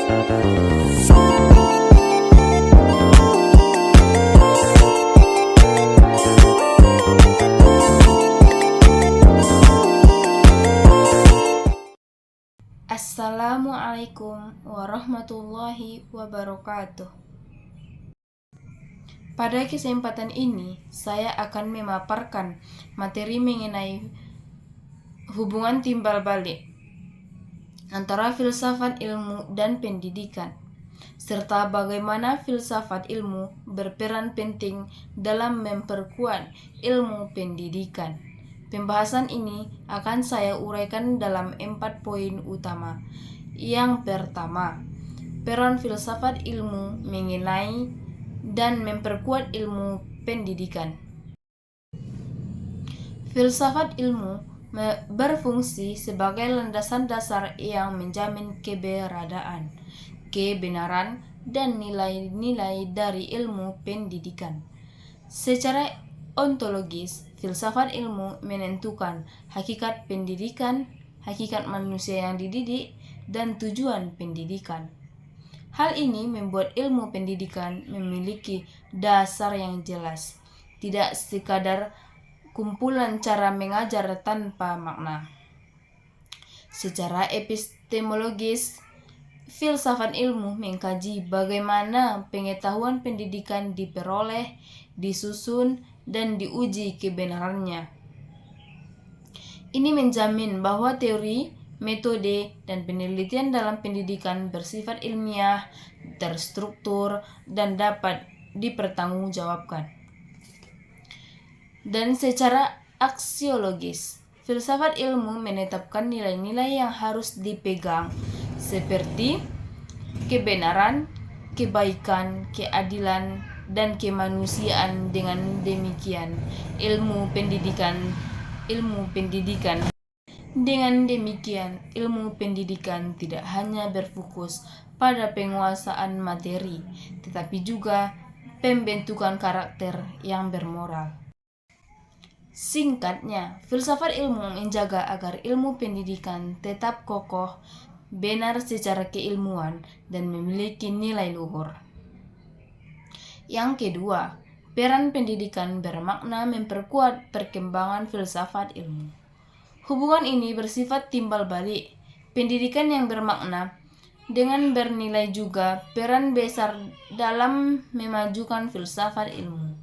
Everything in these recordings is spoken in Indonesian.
Assalamualaikum warahmatullahi wabarakatuh. Pada kesempatan ini, saya akan memaparkan materi mengenai hubungan timbal balik antara filsafat ilmu dan pendidikan, serta bagaimana filsafat ilmu berperan penting dalam memperkuat ilmu pendidikan. Pembahasan ini akan saya uraikan dalam 4 poin utama. Yang pertama, peran filsafat ilmu mengenai dan memperkuat ilmu pendidikan. Filsafat ilmu berfungsi sebagai landasan dasar yang menjamin keberadaan, kebenaran, dan nilai-nilai dari ilmu pendidikan. Secara ontologis, filsafat ilmu menentukan hakikat pendidikan, hakikat manusia yang dididik, dan tujuan pendidikan. Hal ini membuat ilmu pendidikan memiliki dasar yang jelas, tidak sekadar kumpulan cara mengajar tanpa makna. Secara epistemologis, filsafat ilmu mengkaji bagaimana pengetahuan pendidikan diperoleh, disusun, dan diuji kebenarannya. Ini menjamin bahwa teori, metode, dan penelitian dalam pendidikan bersifat ilmiah, terstruktur, dan dapat dipertanggungjawabkan. Dan secara aksiologis, filsafat ilmu menetapkan nilai-nilai yang harus dipegang, seperti kebenaran, kebaikan, keadilan, dan kemanusiaan. Dengan demikian, ilmu pendidikan tidak hanya berfokus pada penguasaan materi, tetapi juga pembentukan karakter yang bermoral. Singkatnya, filsafat ilmu menjaga agar ilmu pendidikan tetap kokoh, benar secara keilmuan, dan memiliki nilai luhur. Yang kedua, peran pendidikan bermakna memperkuat perkembangan filsafat ilmu. Hubungan ini bersifat timbal balik. Pendidikan yang bermakna dengan bernilai juga peran besar dalam memajukan filsafat ilmu.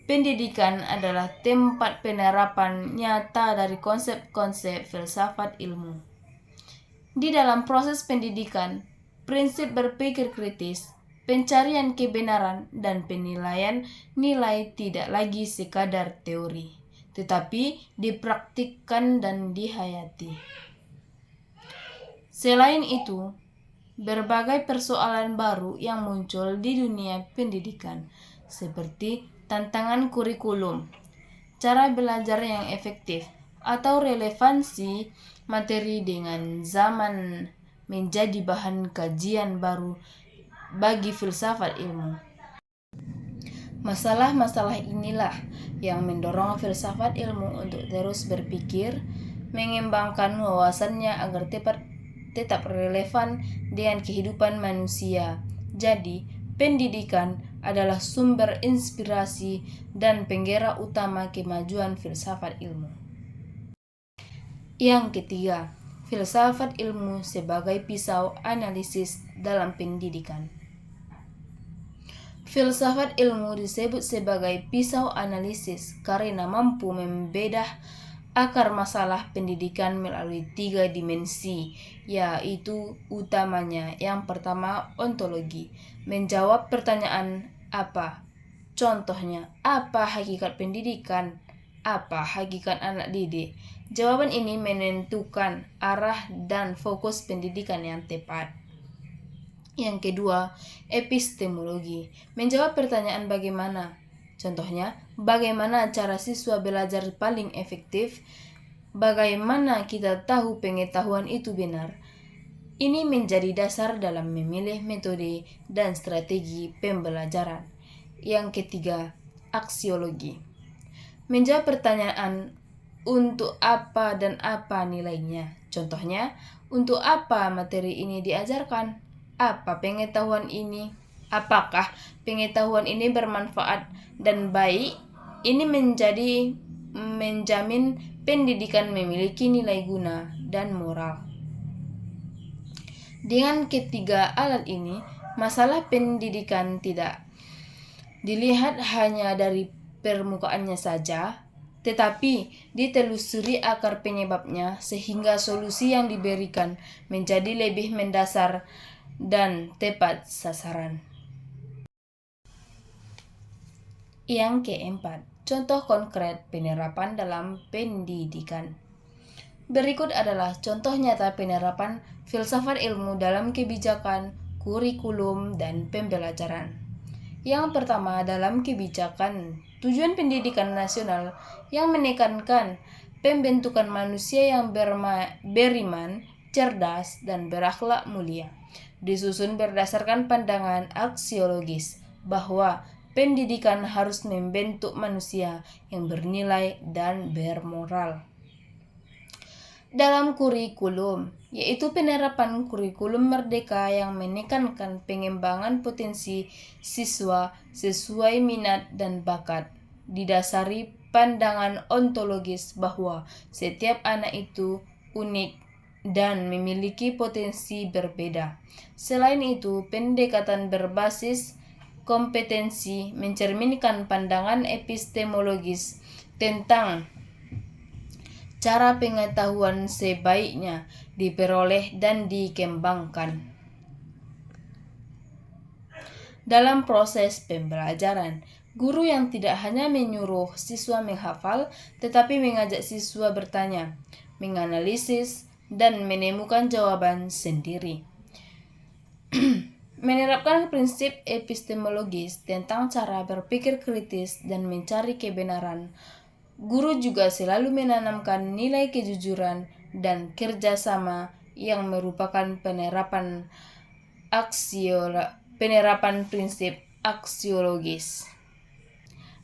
Pendidikan adalah tempat penerapan nyata dari konsep-konsep filsafat ilmu. Di dalam proses pendidikan, prinsip berpikir kritis, pencarian kebenaran, dan penilaian nilai tidak lagi sekadar teori, tetapi dipraktikkan dan dihayati. Selain itu, berbagai persoalan baru yang muncul di dunia pendidikan, seperti tantangan kurikulum, cara belajar yang efektif, atau relevansi materi dengan zaman menjadi bahan kajian baru bagi filsafat ilmu. Masalah-masalah inilah yang mendorong filsafat ilmu untuk terus berpikir, mengembangkan wawasannya agar tetap relevan dengan kehidupan manusia. Jadi, pendidikan adalah sumber inspirasi dan penggerak utama kemajuan filsafat ilmu. Yang ketiga, filsafat ilmu sebagai pisau analisis dalam pendidikan. Filsafat ilmu disebut sebagai pisau analisis karena mampu membedah akar masalah pendidikan melalui 3 dimensi, yaitu utamanya yang pertama ontologi, menjawab pertanyaan apa. Contohnya, apa hakikat pendidikan? Apa hakikat anak didik? Jawaban ini menentukan arah dan fokus pendidikan yang tepat. Yang kedua, epistemologi, menjawab pertanyaan bagaimana. Contohnya, bagaimana cara siswa belajar paling efektif? Bagaimana kita tahu pengetahuan itu benar? Ini menjadi dasar dalam memilih metode dan strategi pembelajaran. Yang ketiga, aksiologi, menjawab pertanyaan untuk apa dan apa nilainya. Contohnya, untuk apa materi ini diajarkan? Apa pengetahuan ini? Apakah pengetahuan ini bermanfaat dan baik? Ini menjamin pendidikan memiliki nilai guna dan moral. Dengan ketiga alat ini, masalah pendidikan tidak dilihat hanya dari permukaannya saja, tetapi ditelusuri akar penyebabnya sehingga solusi yang diberikan menjadi lebih mendasar dan tepat sasaran. Yang keempat, contoh konkret penerapan dalam pendidikan. Berikut adalah contoh nyata penerapan filsafat ilmu dalam kebijakan, kurikulum, dan pembelajaran. Yang pertama, dalam kebijakan tujuan pendidikan nasional yang menekankan pembentukan manusia yang beriman, cerdas, dan berakhlak mulia, disusun berdasarkan pandangan aksiologis bahwa pendidikan harus membentuk manusia yang bernilai dan bermoral. Dalam kurikulum, yaitu penerapan kurikulum merdeka yang menekankan pengembangan potensi siswa sesuai minat dan bakat, didasari pandangan ontologis bahwa setiap anak itu unik dan memiliki potensi berbeda. Selain itu, pendekatan berbasis kompetensi mencerminkan pandangan epistemologis tentang cara pengetahuan sebaiknya diperoleh dan dikembangkan. Dalam proses pembelajaran, guru yang tidak hanya menyuruh siswa menghafal, tetapi mengajak siswa bertanya, menganalisis, dan menemukan jawaban sendiri. Menerapkan prinsip epistemologis tentang cara berpikir kritis dan mencari kebenaran. Guru juga selalu menanamkan nilai kejujuran dan kerjasama yang merupakan penerapan prinsip aksiologis.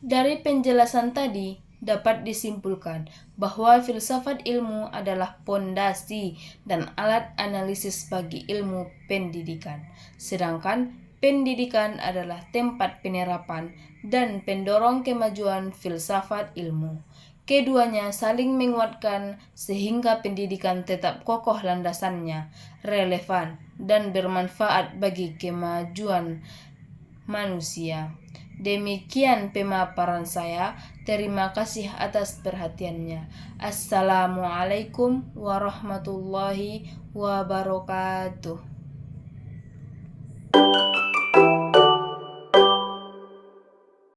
Dari penjelasan tadi, dapat disimpulkan bahwa filsafat ilmu adalah pondasi dan alat analisis bagi ilmu pendidikan, sedangkan pendidikan adalah tempat penerapan dan pendorong kemajuan filsafat ilmu. Keduanya saling menguatkan sehingga pendidikan tetap kokoh landasannya, relevan, dan bermanfaat bagi kemajuan manusia. Demikian pemaparan saya. Terima kasih atas perhatiannya. Assalamualaikum warahmatullahi wabarakatuh.